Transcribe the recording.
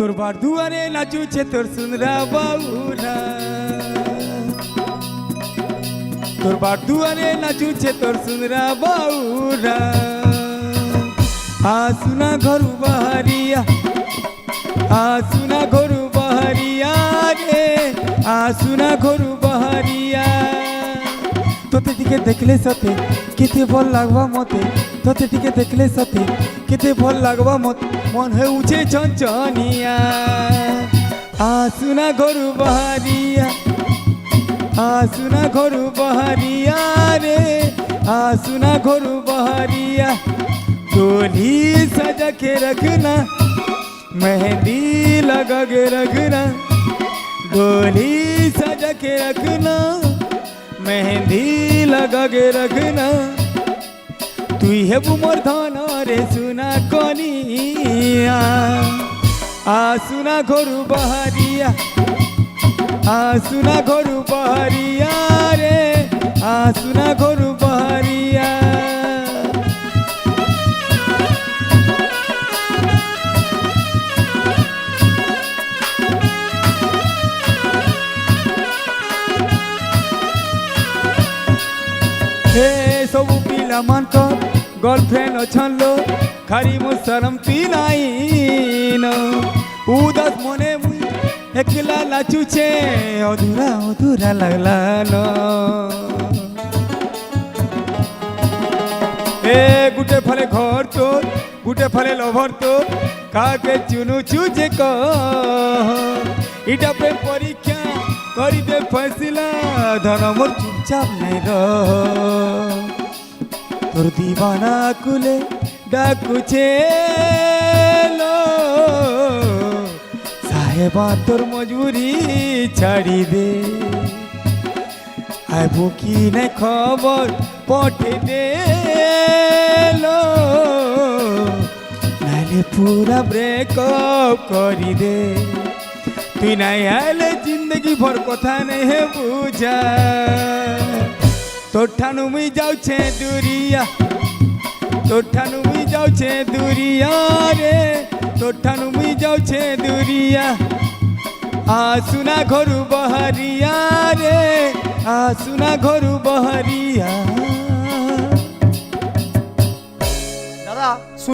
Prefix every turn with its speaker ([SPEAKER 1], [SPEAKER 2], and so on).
[SPEAKER 1] তোর বার দুয়ারে নাচুছে তোর সুন্দরা বাউরা, তোর বার দুয়ারে নাচুছে তোর সুন্দরা বাউরা। আসুনা ঘরু বাহারিয়া, আসুনা ঘরু বাহারিয়া রে, আসুনা ঘরু বাহারিয়া। তোতে টিকে দেখলে সাথে কেতে ভাল লাগবা মতে, তোতে টিকে দেখলে সাথে কেতে ভাল লাগবা মতে, মন হেউছে চঞ্চনিয়া। আসুনা ঘরু বাহারিয়া, আসুনা ঘরু বাহারিয়া রে, আসুना घरू बहरिया। डोली सजा के रखना, मेहंदी लगा के रखना, डोली सजा के रखना, मेहंदी लगा के रखना। तु हे बुमर धन रे सुना कनिया। आसुना घरू बहरिया, आसुना घरू बहरिया रे, आसुना घरू बहरिया। हे सबु पिला मानक गर्लफ्रेंड अछन लो, खारी मो शरम पिनाइन। उदास मने मुई एकला नाचुचे, अधूरा अधूरा लगला न। ए गुटे फले घर तोर, गुटे फले लभर तोर, काके चुनु चुजे इटा प्रेम परीक्षा करी दे फैसला। धन मोर चुपचाप नहीं रह, तोर दीवाना कुले डाकुचे लो। साहेबा तोर मजबूरी छाड़ी दे, आबू की नहीं खबर पठे दे लो, नाले पूरा ब्रेकअप करी दे। तुई नहीं आले जिंदगी भर कथा नहीं है बुझा। तोर ठानु मुई जाऊछे दूरिया, तोर ठानु मुई जाऊछे दूरिया रे, तोर ठानु मुई जाऊछे दूरिया। आसुना घरू बहरिया रे, आसुना घरू बहरिया।
[SPEAKER 2] दादा